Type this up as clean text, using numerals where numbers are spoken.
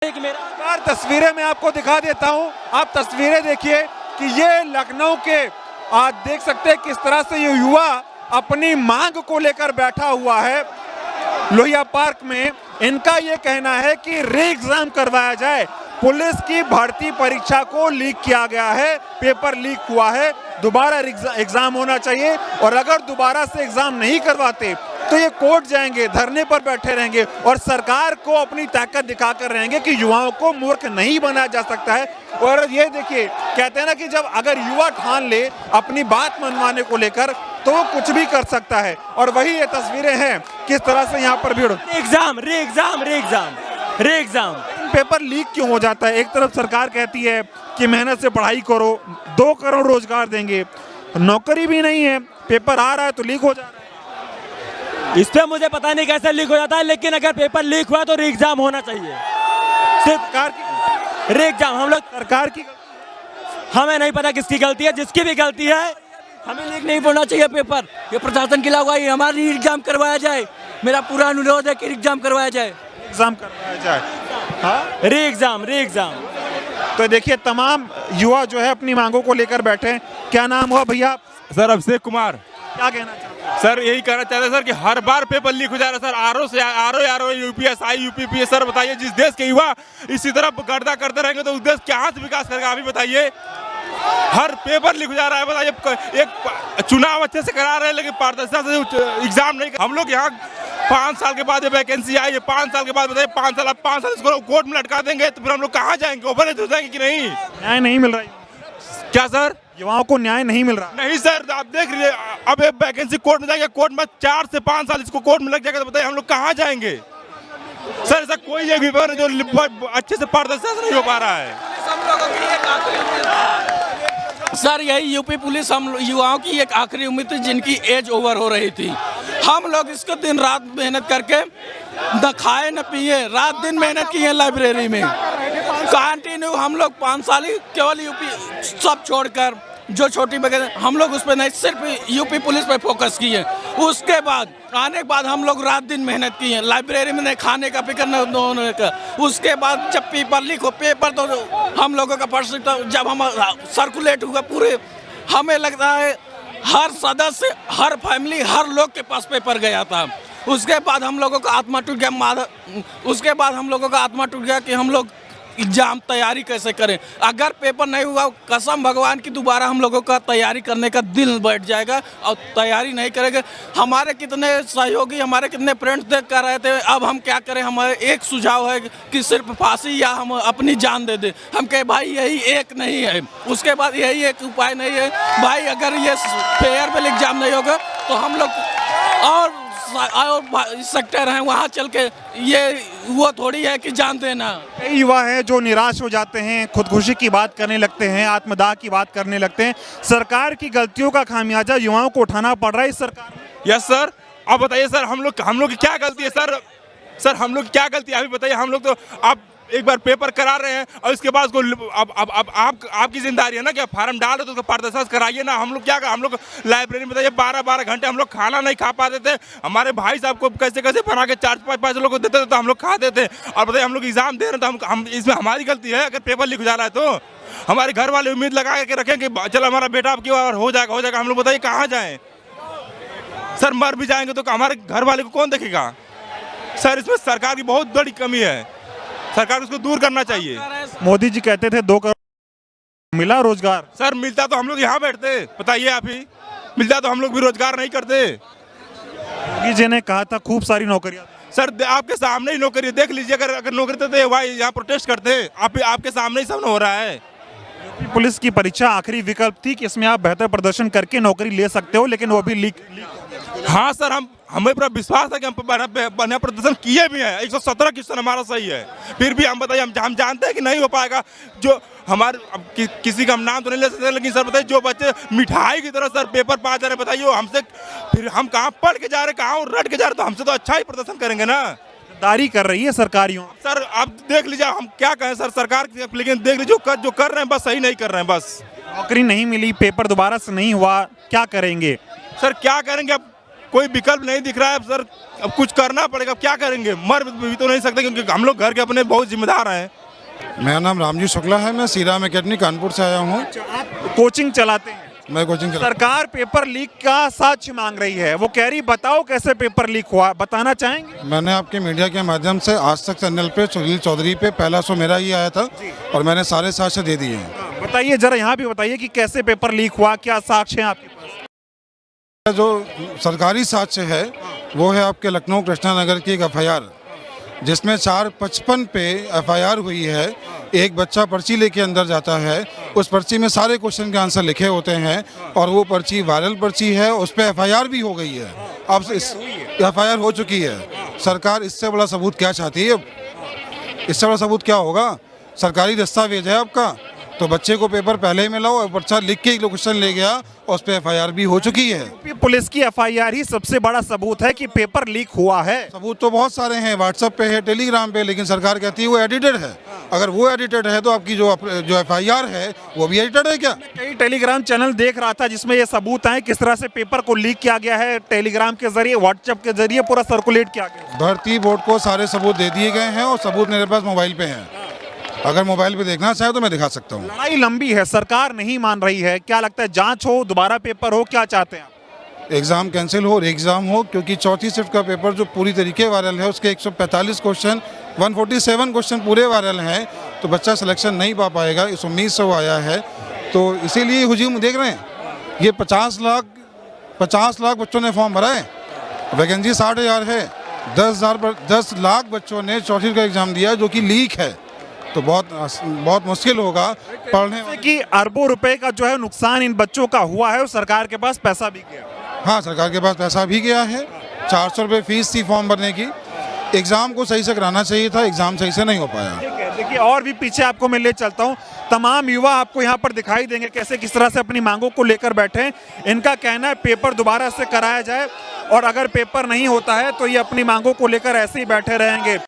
मेरा तस्वीरें मैं आपको दिखा देता हूं। आप तस्वीरें देखिए कि ये लखनऊ के आज देख सकते हैं किस तरह से ये युवा अपनी मांग को लेकर बैठा हुआ है लोहिया पार्क में। इनका ये कहना है कि री एग्जाम करवाया जाए। पुलिस की भर्ती परीक्षा को लीक किया गया है, पेपर लीक हुआ है, दोबारा एग्जाम होना चाहिए और अगर दोबारा से एग्जाम नहीं करवाते तो ये कोर्ट जाएंगे, धरने पर बैठे रहेंगे और सरकार को अपनी ताकत दिखाकर रहेंगे कि युवाओं को मूर्ख नहीं बनाया जा सकता है। और ये देखिए कहते हैं ना कि जब अगर युवा ठान ले अपनी बात मनवाने को लेकर तो वो कुछ भी कर सकता है। और वही ये तस्वीरें हैं किस तरह से यहाँ पर भीड़। रे एग्जाम पेपर लीक क्यों हो जाता है? एक तरफ सरकार कहती है कि मेहनत से पढ़ाई करो, 2 करोड़ रोजगार देंगे, नौकरी भी नहीं है, पेपर आ रहा है तो लीक हो जा रहा है। इस पे मुझे पता नहीं कैसे लीक हो जाता है, लेकिन अगर पेपर लीक हुआ तो री एग्जाम होना चाहिए। सिर्फ सरकार की री एग्जाम हम लोग सरकार की हमें नहीं पता किसकी गलती है, जिसकी भी गलती है हमें लीक नहीं होना चाहिए पेपर। ये प्रशासन की लापरवाही, हमारी एग्जाम करवाया जाए। मेरा पूरा अनुरोध है कि एग्जाम करवाया जाए। एग्जाम करवाया जाए। हाँ, री एग्जाम। तो देखिए तमाम युवा जो है अपनी मांगों को लेकर बैठे हैं। क्या नाम हुआ भैया? सर अभिषेक कुमार। क्या कहना चाहते हैं? सर यही कहना चाहते हैं सर कि हर बार पेपर लीक हो जा रहा है sir. RO UPSI UPPS. Sir बताइए, जिस देश के युवा इसी तरह गर्दा करते रहेंगे तो उस देश कहाँ से विकास करेगा? अभी बताइए, हर पेपर लीक हो जा रहा है। बताइए, एक चुनाव अच्छे से करा रहे हैं लेकिन पारदर्शिता से एग्जाम नहीं। हम लोग यहाँ 5 साल के बाद ये वैकेंसी आई है, 5 साल के बाद बताइए 5 साल इसको कोर्ट में लटका देंगे तो फिर हम लोग कहाँ जाएंगे? ओवर हो जाएंगे कि नहीं? न्याय नहीं मिल रहा है क्या सर? युवाओं को न्याय नहीं मिल रहा? नहीं सर, आप देख लीजिए, अब एक वैकेंसी कोर्ट में जाएंगे, कोर्ट में 4 से 5 साल इसको कोर्ट में लग जाएगा तो बताइए हम लोग कहाँ जाएंगे? सर ऐसा कोई एक पेपर जो अच्छे से पारदर्शिता से नहीं हो पा रहा है। सर यही यूपी पुलिस हम युवाओं की एक आखिरी उम्मीद थी जिनकी एज ओवर हो रही थी। हम लोग इसको दिन रात मेहनत करके न खाए न पिए, रात दिन मेहनत की है लाइब्रेरी में कंटिन्यू। हम लोग 5 साल ही केवल यूपी सब छोड़कर जो छोटी वगैरह हम लोग उस पर नहीं, सिर्फ यूपी पुलिस पे फोकस किए। उसके बाद आने के बाद हम लोग रात दिन मेहनत की है लाइब्रेरी में, नहीं खाने का फिक्र न होने का। उसके बाद जब पेपर लीक हो, पेपर तो हम लोगों का परसेंट जब हम सर्कुलेट हुआ पूरे, हमें लगता है हर सदस्य, हर फैमिली, हर लोग के पास पेपर गया था। उसके बाद हम लोगों का आत्मा टूट गया कि हम लोग एग्जाम तैयारी कैसे करें। अगर पेपर नहीं हुआ, कसम भगवान की दोबारा हम लोगों का तैयारी करने का दिल बैठ जाएगा और तैयारी नहीं करेंगे। हमारे कितने सहयोगी, हमारे कितने फ्रेंड्स देख कर रहे थे, अब हम क्या करें? हमारे एक सुझाव है कि सिर्फ फांसी या हम अपनी जान दे दें। हम कहे भाई यही एक नहीं है, उसके बाद यही एक उपाय नहीं है भाई। अगर ये फेयरवेल एग्जाम नहीं होगा तो हम लोग और सेक्टर हैं वहाँ चल के, ये वो थोड़ी है कि जान देना। कई युवा हैं जो निराश हो जाते हैं, खुदकुशी की बात करने लगते हैं, आत्मदाह की बात करने लगते हैं। सरकार की गलतियों का खामियाजा युवाओं को उठाना पड़ रहा है इस सरकार में। Yes sir. अब बताइए सर, हम लोग की क्या गलती है सर? सर हम लोग की क्या गलती है अभी बताइए? हम लोग तो आप एक बार पेपर करा रहे हैं और इसके बाद अब आपकी जिम्मेदारी है ना कि फार्म डाल रहे तो उसको पारदर्शिता कराइए ना। हम लोग क्या, हम लोग लाइब्रेरी में बताइए 12-12 घंटे हम लोग खाना नहीं खा पाते थे। हमारे भाई साहब को कैसे बना के 4-5 लोग को देते थे तो हम लोग खाते थे। और बताइए हम लोग एग्जाम दे रहे हैं तो हम इसमें हमारी गलती है? अगर पेपर लीक हो जा रहा है तो हमारे घर वाले उम्मीद लगा के रखें कि चलो हमारा बेटा आपकी बार हो जाएगा। हम लोग बताइए कहाँ जाएँ? सर मर भी जाएंगे तो हमारे घर वाले को कौन देखेगा? सर इसमें सरकार की बहुत बड़ी कमी है, सरकार उसको दूर करना चाहिए। मोदी जी कहते थे 2 करोड़ मिला रोजगार। सर मिलता तो हम लोग यहाँ बैठते, बताइए आप ही। मिलता तो हम लोग भी रोजगार नहीं करते। योगी जी ने कहा था खूब सारी नौकरियां। सर आपके सामने ही नौकरी देख लीजिए, अगर नौकरी देते भाई यहाँ प्रोटेस्ट करते। आपके सामने ही सब हो रहा है। यूपी पुलिस की परीक्षा आखिरी विकल्प थी कि इसमें आप बेहतर प्रदर्शन करके नौकरी ले सकते हो, लेकिन वो भी लीक। हाँ सर, हमें पूरा विश्वास है कि हम बढ़िया प्रदर्शन किए भी हैं। 117 क्वेश्चन हमारा सही है, फिर भी हम बताइए हम जानते हैं कि नहीं हो पाएगा। जो हमारे किसी का हम नाम तो नहीं ले सकते, लेकिन सर बताइए जो बच्चे मिठाई की तरह सर पेपर पा जा रहे हैं, बताइए हमसे फिर हम कहाँ पढ़ के जा रहे हैं, कहाँ रट के जा रहे हैं, तो हमसे तो अच्छा ही प्रदर्शन करेंगे ना। दारी कर रही है सरकारियों। सर आप देख लीजिए, हम क्या कहें सर सरकार, लेकिन देख लीजिए जो कर रहे हैं बस सही नहीं कर रहे हैं। बस नौकरी नहीं मिली, पेपर दोबारा से नहीं हुआ, क्या करेंगे? सर क्या करेंगे? अब कोई विकल्प नहीं दिख रहा है सर। अब कुछ करना पड़ेगा, क्या करेंगे, मर भी तो नहीं सकते क्योंकि हम लोग घर के अपने बहुत जिम्मेदार हैं। मेरा नाम रामजी शुक्ला है, मैं सीराम एकेडमी कानपुर से आया हूँ। आप कोचिंग चलाते हैं, मैं कोचिंग सरकार पेपर लीक का साक्ष्य मांग रही है, वो कह रही बताओ कैसे पेपर लीक हुआ, बताना चाहेंगे? मैंने आपके मीडिया के माध्यम से आज तक चैनल पे सुनील चौधरी पे पहला शो मेरा ही आया था और मैंने सारे साक्ष्य दे दिए हैं। बताइए जरा, यहाँ भी बताइए कि कैसे पेपर लीक हुआ, क्या साक्ष्य हैं आपके पास? जो सरकारी साक्ष्य है वो है आपके लखनऊ कृष्णानगर की एक FIR, जिसमें 4:55 पे FIR हुई है। एक बच्चा पर्ची लेके अंदर जाता है, उस पर्ची में सारे क्वेश्चन के आंसर लिखे होते हैं और वो पर्ची वायरल पर्ची है, उस पर FIR भी हो गई है। अब FIR हो चुकी है। सरकार इससे बड़ा सबूत क्या चाहती है? इससे बड़ा सबूत क्या होगा? सरकारी दस्तावेज है आपका, तो बच्चे को पेपर पहले ही मिलाओ और बच्चा लिख के एक क्वेश्चन ले गया और उस पर FIR भी हो चुकी है। पुलिस की FIR ही सबसे बड़ा सबूत है कि पेपर लीक हुआ है। सबूत तो बहुत सारे हैं, व्हाट्सएप पे है, टेलीग्राम पे, लेकिन सरकार कहती है वो एडिटेड है। अगर वो एडिटेड है तो आपकी जो FIR है वो भी एडिटेड है क्या? कई टेलीग्राम चैनल देख रहा था जिसमें ये सबूत है किस तरह से पेपर को लीक किया गया है, टेलीग्राम के जरिए, व्हाट्सएप के जरिए पूरा सर्कुलेट किया गया। भर्ती बोर्ड को सारे सबूत दे दिए गए हैं और सबूत मेरे पास मोबाइल पे हैं। अगर मोबाइल पे देखना चाहे तो मैं दिखा सकता हूँ। लड़ाई लंबी है, सरकार नहीं मान रही है, क्या लगता है जांच हो, दोबारा पेपर हो, क्या चाहते हैं आप? एग्ज़ाम कैंसिल हो, एग्ज़ाम हो, क्योंकि चौथी शिफ्ट का पेपर जो पूरी तरीके वायरल है उसके 145 क्वेश्चन, 147 क्वेश्चन पूरे वायरल हैं, तो बच्चा सिलेक्शन नहीं पा पाएगा, इस उम्मीद से वो आया है। तो इसीलिए हुजूम देख रहे हैं, ये 50 लाख बच्चों ने फॉर्म भरा है, वैकेंसी 60,000 है, 10 लाख बच्चों ने चौथी का एग्ज़ाम दिया जो कि लीक है। तो बहुत मुश्किल होगा पढ़ने कि अरबों रुपए का जो है नुकसान इन बच्चों का हुआ है और सरकार के पास पैसा भी गया। हाँ, सरकार के पास पैसा भी गया है। 400 रुपये फीस थी फॉर्म भरने की। एग्ज़ाम को सही से कराना चाहिए था, एग्ज़ाम सही से नहीं हो पाया। देखिए और भी पीछे आपको मैं ले चलता हूँ, तमाम युवा आपको यहाँ पर दिखाई देंगे कैसे किस तरह से अपनी मांगों को लेकर बैठे हैं। इनका कहना है पेपर दोबारा से कराया जाए और अगर पेपर नहीं होता है तो ये अपनी मांगों को लेकर ऐसे ही बैठे रहेंगे।